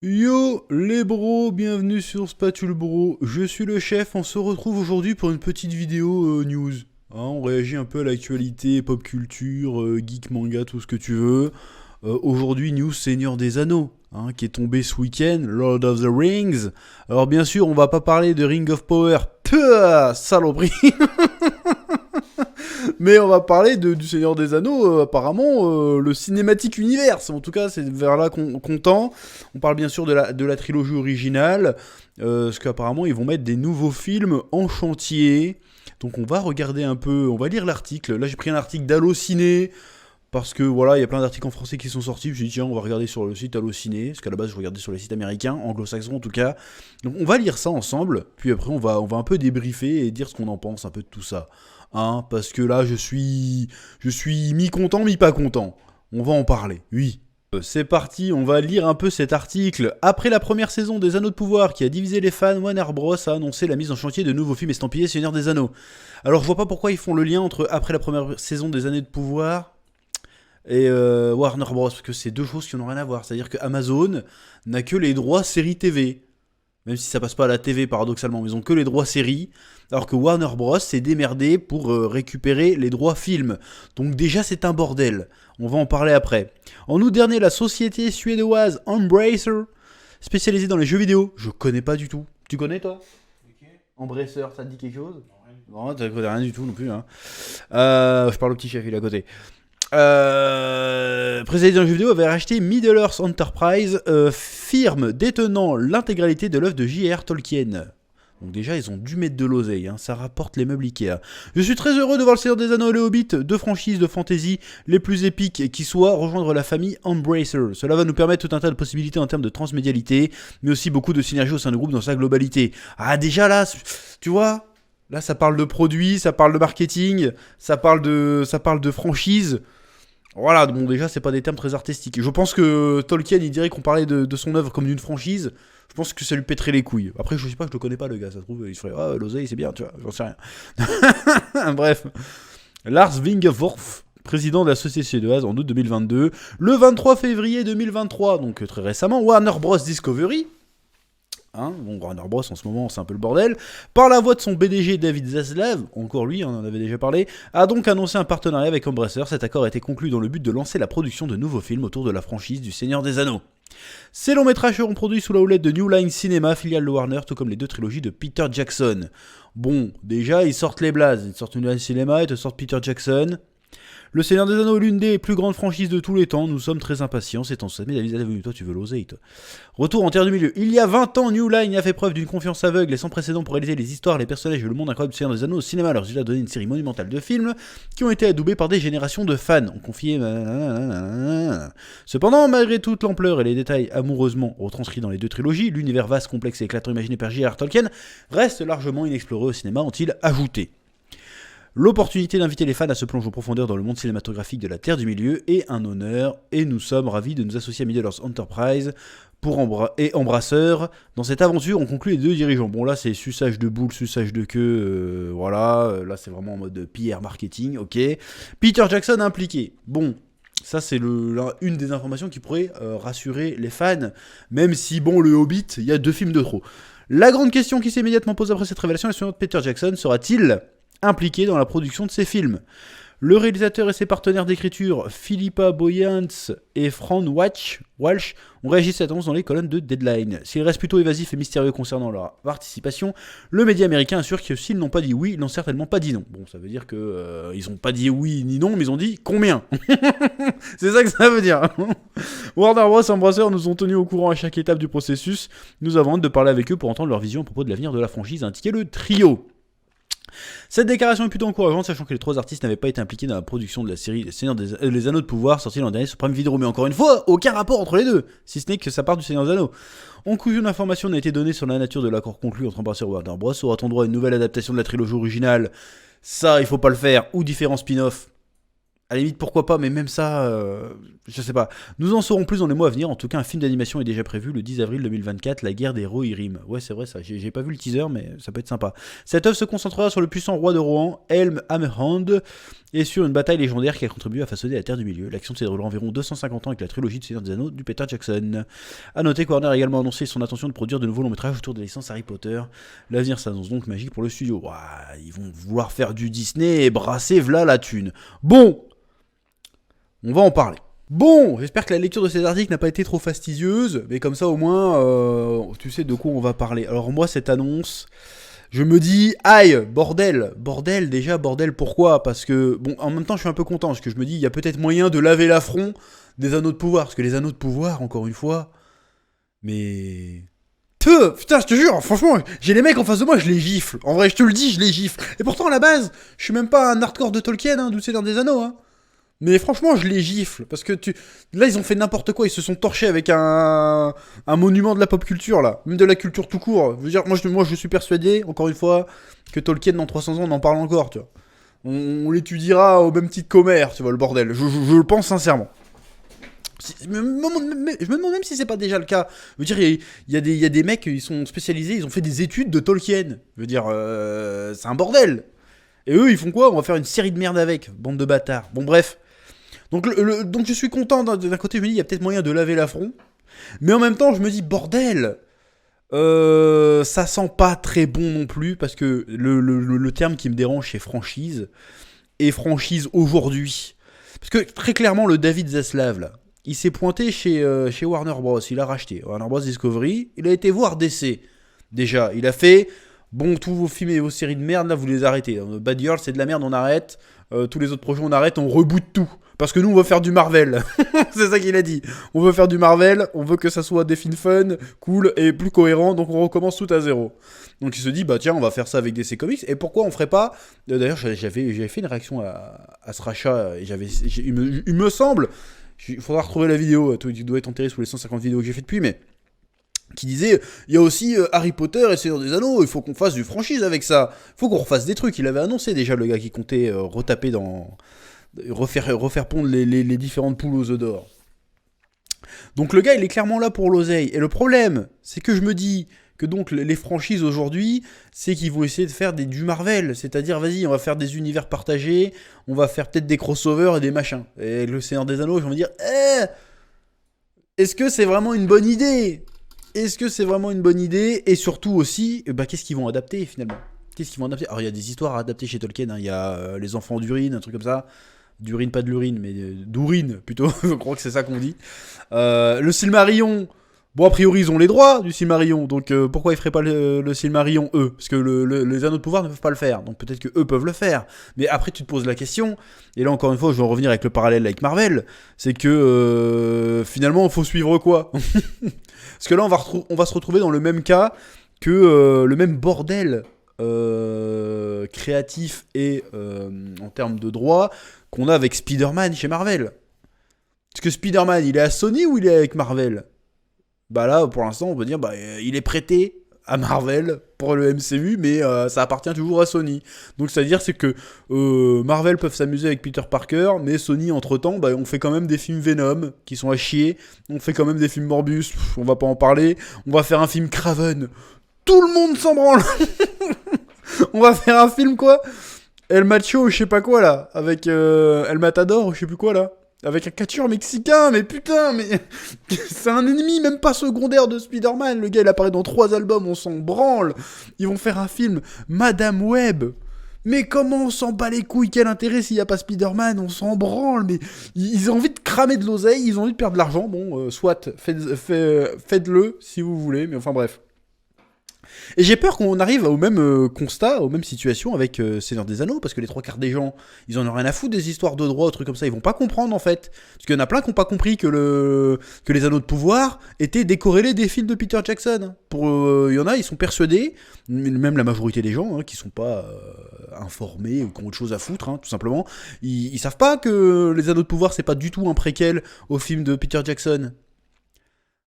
Yo les bros, bienvenue sur Spatule Bro, je suis le chef, on se retrouve aujourd'hui pour une petite vidéo news. On réagit un peu à l'actualité, pop culture, geek, manga, tout ce que tu veux. Aujourd'hui, news Seigneur des Anneaux, qui est tombé ce week-end, Lord of the Rings. Alors bien sûr, on va pas parler de Ring of Power, Pouah, saloperie. Mais on va parler du Seigneur des Anneaux, apparemment, le cinématique univers. En tout cas, c'est vers là qu'on tend. On parle bien sûr de la trilogie originale, parce qu'apparemment, ils vont mettre des nouveaux films en chantier. Donc on va regarder un peu, on va lire l'article. Là, j'ai pris un article d'Allociné, parce que voilà, il y a plein d'articles en français qui sont sortis. Je me suis dit, tiens, on va regarder sur le site Allociné, parce qu'à la base, je regardais sur les sites américains, anglo-saxons en tout cas. Donc on va lire ça ensemble, puis après, on va un peu débriefer et dire ce qu'on en pense un peu de tout ça. Parce que là, je suis mi-content, mi-pas content. On va en parler, oui. C'est parti, on va lire un peu cet article. Après la première saison des Anneaux de Pouvoir qui a divisé les fans, Warner Bros a annoncé la mise en chantier de nouveaux films estampillés Seigneur des Anneaux. Alors je vois pas pourquoi ils font le lien entre après la première saison des Années de Pouvoir et Warner Bros, parce que c'est deux choses qui n'ont rien à voir. C'est-à-dire que Amazon n'a que les droits séries TV. Même si ça passe pas à la TV paradoxalement, ils ont que les droits séries, alors que Warner Bros s'est démerdé pour récupérer les droits films. Donc déjà c'est un bordel, on va en parler après. En août dernier, la société suédoise Embracer, spécialisée dans les jeux vidéo, je connais pas du tout. Tu connais toi? Embracer, ça te dit quelque chose? Non, tu connais rien du tout non plus. Je parle au petit chef, il est à côté. Président d'un jeu vidéo avait racheté Middle-earth Enterprise, firme détenant l'intégralité de l'œuvre de J.R. Tolkien. Donc déjà, ils ont dû mettre de l'oseille, ça rapporte les meubles Ikea. Je suis très heureux de voir le Seigneur des Anneaux et le Hobbit, deux franchises de fantasy les plus épiques qui soient, rejoindre la famille Embracer. Cela va nous permettre tout un tas de possibilités en termes de transmédialité, mais aussi beaucoup de synergie au sein du groupe dans sa globalité. Ah déjà là, tu vois, là ça parle de produits, ça parle de marketing, ça parle de franchise. Voilà, bon déjà c'est pas des termes très artistiques. Je pense que Tolkien il dirait qu'on parlait de son œuvre comme d'une franchise. Je pense que ça lui pèterait les couilles. Après je sais pas, je le connais pas le gars, ça se trouve il se ferait ah l'oseille c'est bien, tu vois, j'en sais rien. Bref. Lars Wingefors, président de la société suédoise en août 2022. Le 23 février 2023, donc très récemment, Warner Bros Discovery. Bon, Warner Bros en ce moment c'est un peu le bordel, par la voix de son BDG David Zaslav, encore lui on en avait déjà parlé, a donc annoncé un partenariat avec Embracer. Cet accord a été conclu dans le but de lancer la production de nouveaux films autour de la franchise du Seigneur des Anneaux. Ces longs métrages seront produits sous la houlette de New Line Cinema, filiale de Warner, tout comme les deux trilogies de Peter Jackson. Bon, déjà ils sortent les blazes, ils sortent New Line Cinema, ils te sortent Peter Jackson. Le Seigneur des Anneaux est l'une des plus grandes franchises de tous les temps, nous sommes très impatients, c'est en ce mais David, toi tu veux l'oseille toi. Retour en terre du milieu. Il y a 20 ans, New Line a fait preuve d'une confiance aveugle et sans précédent pour réaliser les histoires, les personnages et le monde incroyable du Seigneur des Anneaux au cinéma. Alors il a donné une série monumentale de films qui ont été adoubés par des générations de fans. On confiait... Cependant, malgré toute l'ampleur et les détails amoureusement retranscrits dans les deux trilogies, l'univers vaste, complexe et éclatant imaginé par J.R. Tolkien reste largement inexploré au cinéma, ont-ils ajouté. L'opportunité d'inviter les fans à se plonger en profondeur dans le monde cinématographique de la Terre du Milieu est un honneur, et nous sommes ravis de nous associer à Middle-earth Enterprise et Embrasseur. Dans cette aventure, on conclut les deux dirigeants. Bon là c'est suçage de boule, suçage de queue, voilà, là c'est vraiment en mode PR marketing, ok. Peter Jackson impliqué. Bon, ça c'est une des informations qui pourrait rassurer les fans, même si bon le Hobbit, il y a 2 films de trop. La grande question qui s'est immédiatement posée après cette révélation est suivante: Peter Jackson sera-t-il impliqué dans la production de ces films? Le réalisateur et ses partenaires d'écriture, Philippa Boyens et Fran Walsh, ont réagi à cette annonce dans les colonnes de Deadline. S'ils restent plutôt évasifs et mystérieux concernant leur participation, le média américain assure que s'ils n'ont pas dit oui, ils n'ont certainement pas dit non. Bon, ça veut dire que ils n'ont pas dit oui ni non, mais ils ont dit combien. C'est ça que ça veut dire. Warner Bros et Embracer nous ont tenus au courant à chaque étape du processus. Nous avons hâte de parler avec eux pour entendre leur vision à propos de l'avenir de la franchise, a indiqué le trio. Cette déclaration est plutôt encourageante, sachant que les 3 artistes n'avaient pas été impliqués dans la production de la série Les Anneaux de Pouvoir, sortie l'an dernier sur Prime Video. Mais encore une fois, aucun rapport entre les deux, si ce n'est que ça part du Seigneur des Anneaux. Aucune information n'a été donnée sur la nature de l'accord conclu entre Embracer et Warner Bros. Aura-t-on droit à une nouvelle adaptation de la trilogie originale? Ça, il faut pas le faire, ou différents spin-offs. À la limite, pourquoi pas, mais même ça, je sais pas. Nous en saurons plus dans les mois à venir. En tout cas, un film d'animation est déjà prévu le 10 avril 2024, La guerre des Rohirrim. Ouais, c'est vrai ça. J'ai pas vu le teaser, mais ça peut être sympa. Cette œuvre se concentrera sur le puissant roi de Rohan, Helm Hammerhand, et sur une bataille légendaire qui a contribué à façonner la Terre du Milieu. L'action s'est déroulée environ 250 ans avec la trilogie de Seigneur des Anneaux du Peter Jackson. A noter que Warner a également annoncé son intention de produire de nouveaux longs métrages autour de la licence Harry Potter. L'avenir s'annonce donc magique pour le studio. Ouah, ils vont vouloir faire du Disney et brasser v'là la thune. Bon, on va en parler. Bon, j'espère que la lecture de ces articles n'a pas été trop fastidieuse, mais comme ça au moins, tu sais de quoi on va parler. Alors moi, cette annonce, je me dis, aïe, bordel, déjà, bordel, pourquoi? Parce que, bon, en même temps, je suis un peu content, parce que je me dis, il y a peut-être moyen de laver l'affront des anneaux de pouvoir, parce que les anneaux de pouvoir, encore une fois, mais... Putain, je te jure, franchement, j'ai les mecs en face de moi, je les gifle. En vrai, je te le dis, je les gifle. Et pourtant, à la base, je suis même pas un hardcore de Tolkien, hein, d'où c'est dans des anneaux, hein. Mais franchement, je les gifle. Parce que là, ils ont fait n'importe quoi. Ils se sont torchés avec un monument de la pop culture, là. Même de la culture tout court. Je veux dire, moi, je suis persuadé, encore une fois, que Tolkien, dans 300 ans, on en parle encore, tu vois. On l'étudiera au même titre qu'Homère, tu vois, le bordel. Je le pense sincèrement. Je me demande même si c'est pas déjà le cas. Je veux dire, il y a des mecs, ils sont spécialisés, ils ont fait des études de Tolkien. Je veux dire, c'est un bordel. Et eux, ils font quoi? On va faire une série de merde avec. Bande de bâtards. Bon, bref. Donc je suis content, d'un côté je me dis il y a peut-être moyen de laver l'affront, mais en même temps je me dis bordel, ça sent pas très bon non plus, parce que le terme qui me dérange c'est franchise, et franchise aujourd'hui. Parce que très clairement le David Zaslav là, il s'est pointé chez Warner Bros, il a racheté Warner Bros Discovery, il a été voir DC, déjà, il a fait... Bon, tous vos films et vos séries de merde, là, vous les arrêtez. Bad Girl, c'est de la merde, on arrête. Tous les autres projets, on arrête, on reboot tout. Parce que nous, on veut faire du Marvel. C'est ça qu'il a dit. On veut faire du Marvel, on veut que ça soit des films fun, cool et plus cohérents, donc on recommence tout à zéro. Donc il se dit, bah tiens, on va faire ça avec DC Comics. Et pourquoi on ferait pas... D'ailleurs, j'avais fait une réaction à ce rachat, et il me semble... Il faudra retrouver la vidéo, il doit être enterré sous les 150 vidéos que j'ai fait depuis, mais... qui disait, il y a aussi Harry Potter et Seigneur des Anneaux, il faut qu'on fasse du franchise avec ça, il faut qu'on refasse des trucs. Il avait annoncé déjà, le gars qui comptait retaper dans... refaire pondre les différentes poules aux œufs d'or. Donc le gars, il est clairement là pour l'oseille. Et le problème, c'est que je me dis que donc les franchises aujourd'hui, c'est qu'ils vont essayer de faire du Marvel. C'est-à-dire, vas-y, on va faire des univers partagés, on va faire peut-être des crossovers et des machins. Et le Seigneur des Anneaux, je vais me dire, est-ce que c'est vraiment une bonne idée ? Est-ce que c'est vraiment une bonne idée? Et surtout aussi, qu'est-ce qu'ils vont adapter finalement? Qu'est-ce qu'ils vont adapter? Alors il y a des histoires à adapter chez Tolkien, hein. Il y a les enfants d'Urine, un truc comme ça. D'Urine, pas de l'urine, mais d'Urine plutôt, je crois que c'est ça qu'on dit. Le Silmarillion, bon a priori ils ont les droits du Silmarillion, donc pourquoi ils feraient pas le Silmarillion eux? Parce que les anneaux de pouvoir ne peuvent pas le faire, donc peut-être que eux peuvent le faire. Mais après tu te poses la question, et là encore une fois je vais en revenir avec le parallèle avec Marvel, c'est que finalement il faut suivre quoi? Parce que là on va se retrouver dans le même cas que le même bordel créatif et en termes de droits qu'on a avec Spider-Man chez Marvel. Parce que Spider-Man, il est à Sony ou il est avec Marvel? Bah là, pour l'instant, on peut dire il est prêté à Marvel pour le MCU, mais ça appartient toujours à Sony. Donc c'est-à-dire c'est que Marvel peuvent s'amuser avec Peter Parker, mais Sony, entre-temps, on fait quand même des films Venom, qui sont à chier. On fait quand même des films Morbius, on va pas en parler. On va faire un film Kraven. Tout le monde s'en branle. On va faire un film quoi? El Macho, je sais pas quoi là, avec El Matador, je sais plus quoi là, avec un catcheur mexicain, mais putain, mais c'est un ennemi même pas secondaire de Spider-Man, le gars il apparaît dans 3 albums, on s'en branle. Ils vont faire un film Madame Web. Mais comment on s'en bat les couilles? Quel intérêt s'il n'y a pas Spider-Man? On s'en branle, mais ils ont envie de cramer de l'oseille, ils ont envie de perdre de l'argent, bon, soit, faites-le si vous voulez, mais enfin bref. Et j'ai peur qu'on arrive au même constat, aux mêmes situations avec Seigneur des Anneaux, parce que les 3 quarts des gens, ils en ont rien à foutre des histoires de droit, trucs comme ça, ils vont pas comprendre en fait. Parce qu'il y en a plein qui n'ont pas compris que les Anneaux de pouvoir étaient décorrélés des films de Peter Jackson. Il y en a, ils sont persuadés, même la majorité des gens, qui sont pas informés ou qui ont autre chose à foutre, tout simplement, ils savent pas que les Anneaux de pouvoir, c'est pas du tout un préquel au film de Peter Jackson.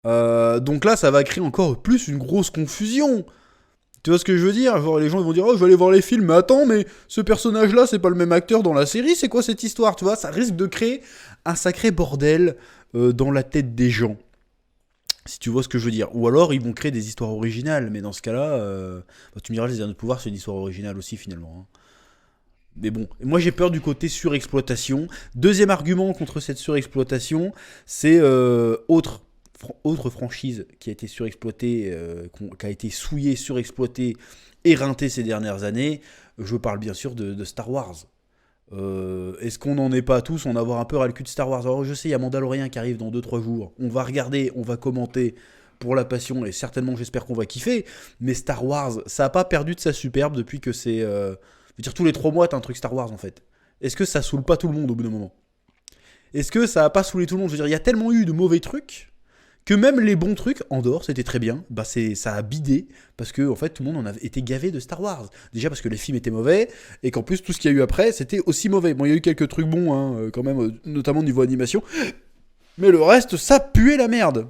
Donc là, ça va créer encore plus une grosse confusion. Tu vois ce que je veux dire? Genre, les gens ils vont dire oh je vais aller voir les films, mais attends, mais ce personnage-là c'est pas le même acteur dans la série, c'est quoi cette histoire? Tu vois, ça risque de créer un sacré bordel dans la tête des gens. Si tu vois ce que je veux dire. Ou alors ils vont créer des histoires originales, mais dans ce cas-là, bah, tu me diras les Anneaux de pouvoir c'est une histoire originale aussi finalement. Hein. Mais bon, moi j'ai peur du côté surexploitation. Deuxième argument contre cette surexploitation, c'est autre franchise qui a été surexploitée, qui a été souillée, surexploitée, éreintée ces dernières années. Je parle bien sûr de Star Wars. Est-ce qu'on n'en est pas tous en avoir un peu ras le cul de Star Wars? Alors je sais, il y a Mandalorian qui arrive dans 2-3 jours. On va regarder, on va commenter pour la passion et certainement j'espère qu'on va kiffer. Mais Star Wars, ça n'a pas perdu de sa superbe depuis que c'est... je veux dire, tous les 3 mois, t'as un truc Star Wars en fait. Est-ce que ça saoule pas tout le monde au bout d'un moment? Est-ce que ça a pas saoulé tout le monde? Je veux dire, il y a tellement eu de mauvais trucs que même les bons trucs, Andorre, c'était très bien, bah ça a bidé, parce que en fait tout le monde en avait été gavé de Star Wars. Déjà parce que les films étaient mauvais, et qu'en plus tout ce qu'il y a eu après, c'était aussi mauvais. Bon, il y a eu quelques trucs bons, hein, quand même, notamment au niveau animation, mais le reste, ça puait la merde.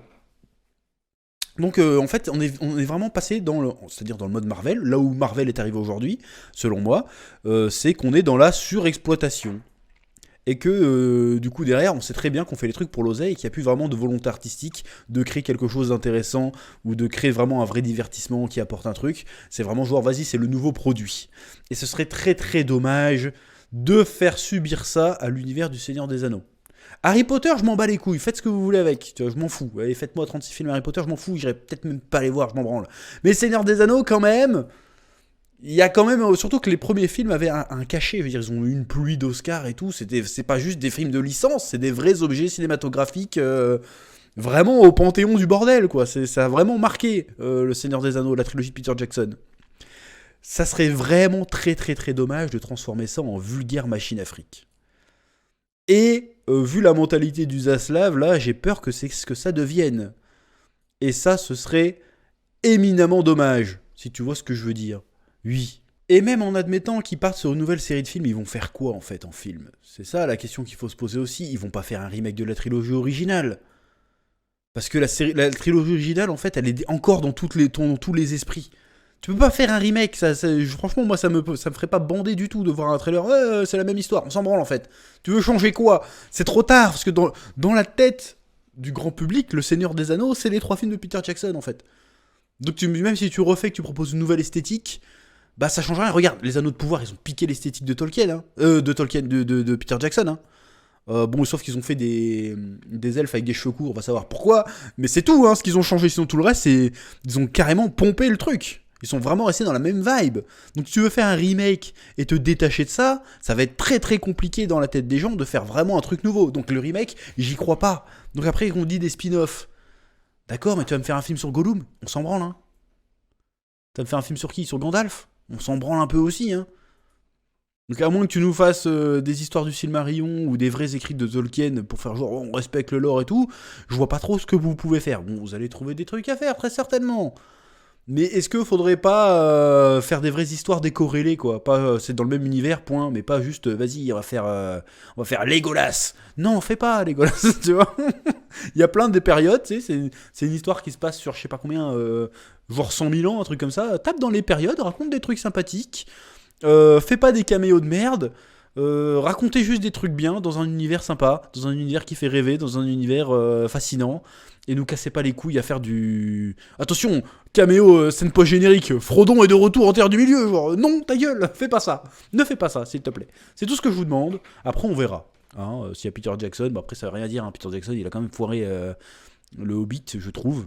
Donc en fait, on est vraiment passé c'est-à-dire dans le mode Marvel, là où Marvel est arrivé aujourd'hui, selon moi, c'est qu'on est dans la surexploitation. Et que du coup derrière on sait très bien qu'on fait les trucs pour l'oseille et qu'il n'y a plus vraiment de volonté artistique de créer quelque chose d'intéressant ou de créer vraiment un vrai divertissement qui apporte un truc. C'est vraiment genre vas-y c'est le nouveau produit. Et ce serait très très dommage de faire subir ça à l'univers du Seigneur des Anneaux. Harry Potter, je m'en bats les couilles, faites ce que vous voulez avec, tu vois, je m'en fous. Allez, faites-moi 36 films Harry Potter, je m'en fous, j'irai peut-être même pas les voir, je m'en branle. Mais Seigneur des Anneaux quand même, il y a quand même, surtout que les premiers films avaient un cachet, je veux dire, ils ont eu une pluie d'Oscars et tout, c'est pas juste des films de licence, c'est des vrais objets cinématographiques vraiment au panthéon du bordel, quoi. Ça a vraiment marqué Le Seigneur des Anneaux, la trilogie de Peter Jackson. Ça serait vraiment très très très dommage de transformer ça en vulgaire machine à fric. Et vu la mentalité du Zaslav, là, j'ai peur que c'est ce que ça devienne. Et ça, ce serait éminemment dommage, si tu vois ce que je veux dire. Oui. Et même en admettant qu'ils partent sur une nouvelle série de films, ils vont faire quoi en fait en film? C'est ça la question qu'il faut se poser aussi. Ils vont pas faire un remake de la trilogie originale. Parce que la trilogie originale, en fait, elle est encore dans tous les esprits. Tu peux pas faire un remake, franchement, moi, ça me ferait pas bander du tout de voir un trailer. Ouais, c'est la même histoire, on s'en branle en fait. Tu veux changer quoi? C'est trop tard, parce que dans la tête du grand public, Le Seigneur des Anneaux, c'est les 3 films de Peter Jackson en fait. Donc même si tu refais, que tu proposes une nouvelle esthétique, bah ça change rien. Regarde, les Anneaux de pouvoir, ils ont piqué l'esthétique de Tolkien, hein. De Peter Jackson, hein. Bon, sauf qu'ils ont fait des elfes avec des cheveux courts, on va savoir pourquoi. Mais c'est tout, hein, ce qu'ils ont changé. Sinon, tout le reste, ils ont carrément pompé le truc. Ils sont vraiment restés dans la même vibe. Donc, si tu veux faire un remake et te détacher de ça, ça va être très très compliqué dans la tête des gens de faire vraiment un truc nouveau. Donc, le remake, j'y crois pas. Donc, après, on dit des spin-offs. D'accord, mais tu vas me faire un film sur Gollum? On s'en branle, hein. Tu vas me faire un film sur qui? Sur Gandalf? On s'en branle un peu aussi, hein. Donc à moins que tu nous fasses des histoires du Silmarillion ou des vrais écrits de Tolkien pour faire genre on respecte le lore et tout, je vois pas trop ce que vous pouvez faire. Bon, vous allez trouver des trucs à faire, très certainement. Mais est-ce que faudrait pas faire des vraies histoires décorrélées, quoi? Pas, c'est dans le même univers, point, mais pas juste, vas-y, on va faire Legolas. Non, fais pas Legolas, tu vois. Il y a plein de périodes, tu sais, c'est une histoire qui se passe sur je sais pas combien, genre 100 000 ans, un truc comme ça. Tape dans les périodes, raconte des trucs sympathiques. Fais pas des caméos de merde. Racontez juste des trucs bien dans un univers sympa, dans un univers qui fait rêver, dans un univers fascinant. Et nous cassez pas les couilles à faire du... Attention, caméo, scène post-générique, Frodon est de retour en Terre du Milieu, genre, non, ta gueule, fais pas ça. Ne fais pas ça, s'il te plaît. C'est tout ce que je vous demande. Après, on verra. Hein, s'il y a Peter Jackson, bah après, ça veut rien dire. Hein. Peter Jackson, il a quand même foiré le Hobbit, je trouve.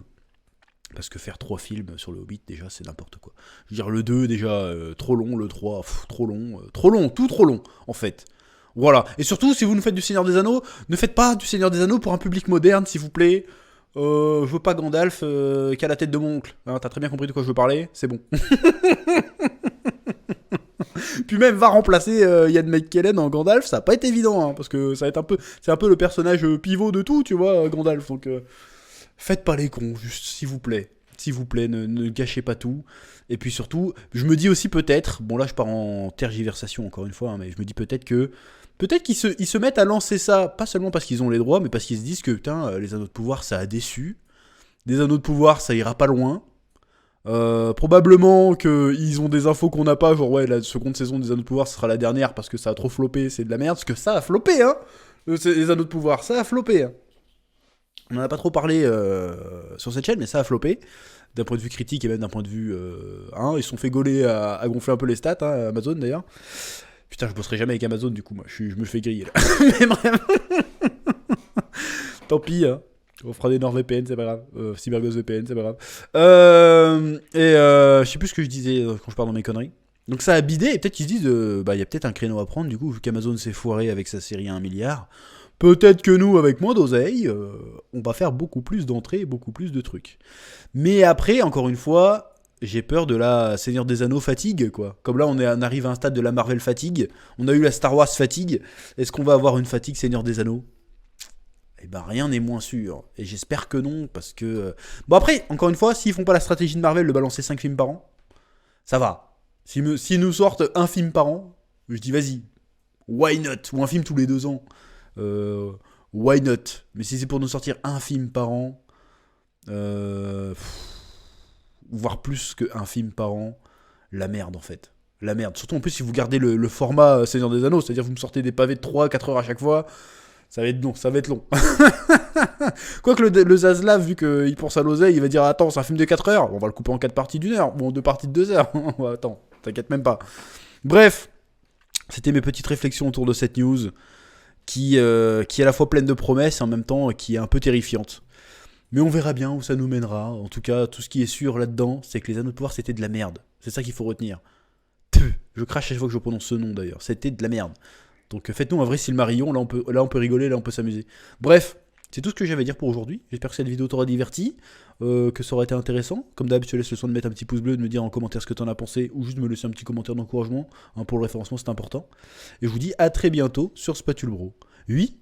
Parce que faire 3 films sur le Hobbit, déjà, c'est n'importe quoi. Je veux dire, le 2, déjà, trop long, le 3, trop long, tout trop long, en fait. Voilà. Et surtout, si vous nous faites du Seigneur des Anneaux, ne faites pas du Seigneur des Anneaux pour un public moderne, s'il vous plaît. Je veux pas Gandalf qui a la tête de mon oncle. Hein, t'as très bien compris de quoi je veux parler, c'est bon. Puis même, va remplacer Ian McKellen en Gandalf, ça va pas être évident, hein, parce que ça va être c'est un peu le personnage pivot de tout, tu vois, Gandalf, donc... Faites pas les cons, juste, s'il vous plaît. S'il vous plaît, ne gâchez pas tout. Et puis surtout, je me dis aussi peut-être, bon là je pars en tergiversation encore une fois, hein, mais je me dis peut-être qu'ils se mettent à lancer ça, pas seulement parce qu'ils ont les droits, mais parce qu'ils se disent que putain, les anneaux de pouvoir ça a déçu. Des anneaux de pouvoir ça ira pas loin. Probablement qu'ils ont des infos qu'on n'a pas, genre ouais, la seconde saison des Anneaux de Pouvoir ce sera la dernière parce que ça a trop floppé, c'est de la merde, parce que ça a floppé, hein. Les Anneaux de Pouvoir, ça a floppé, hein. On n'en a pas trop parlé sur cette chaîne, mais ça a floppé, d'un point de vue critique et même d'un point de vue... ils se sont fait gauler à gonfler un peu les stats, hein, Amazon d'ailleurs. Putain, je bosserai jamais avec Amazon du coup, moi, je me fais griller là. Mais bref. Tant pis, hein. On fera des NordVPN, c'est pas grave. CyberGhost VPN, c'est pas grave. Je sais plus ce que je disais quand je parle dans mes conneries. Donc ça a bidé, et peut-être qu'ils se disent, il y a peut-être un créneau à prendre, du coup, vu qu'Amazon s'est foiré avec sa série à 1 milliard. Peut-être que nous, avec moins d'oseille, on va faire beaucoup plus d'entrées et beaucoup plus de trucs. Mais après, encore une fois, j'ai peur de la Seigneur des Anneaux fatigue, quoi. Comme là, on arrive à un stade de la Marvel fatigue. On a eu la Star Wars fatigue. Est-ce qu'on va avoir une fatigue Seigneur des Anneaux ? Eh ben rien n'est moins sûr. Et j'espère que non, parce que... Bon après, encore une fois, s'ils font pas la stratégie de Marvel de balancer 5 films par an, ça va. S'ils nous sortent un film par an, je dis vas-y, why not ? Ou un film tous les 2 ans, why not ? Mais si c'est pour nous sortir un film par an, voire plus qu'un film par an, la merde en fait. La merde. Surtout en plus si vous gardez le format Seigneur des Anneaux, c'est-à-dire vous me sortez des pavés de 3-4 heures à chaque fois, ça va être long, ça va être long. Quoique le Zaslav, vu qu'il pense à l'oseille, il va dire attends, c'est un film de 4 heures, on va le couper en 4 parties d'1 heure, bon 2 parties de 2 heures. Attends, t'inquiète même pas. Bref, c'était mes petites réflexions autour de cette news qui est à la fois pleine de promesses et en même temps qui est un peu terrifiante. Mais on verra bien où ça nous mènera. En tout cas, tout ce qui est sûr là-dedans, c'est que les Anneaux de Pouvoir c'était de la merde. C'est ça qu'il faut retenir. Je crache chaque fois que je prononce ce nom d'ailleurs. C'était de la merde. Donc faites-nous un vrai Silmarillion, là on peut rigoler, là on peut s'amuser. Bref, c'est tout ce que j'avais à dire pour aujourd'hui. J'espère que cette vidéo t'aura diverti, que ça aura été intéressant. Comme d'hab, je te laisse le soin de mettre un petit pouce bleu, de me dire en commentaire ce que t'en as pensé, ou juste me laisser un petit commentaire d'encouragement. Pour le référencement, c'est important. Et je vous dis à très bientôt sur Spatule Bro. Oui,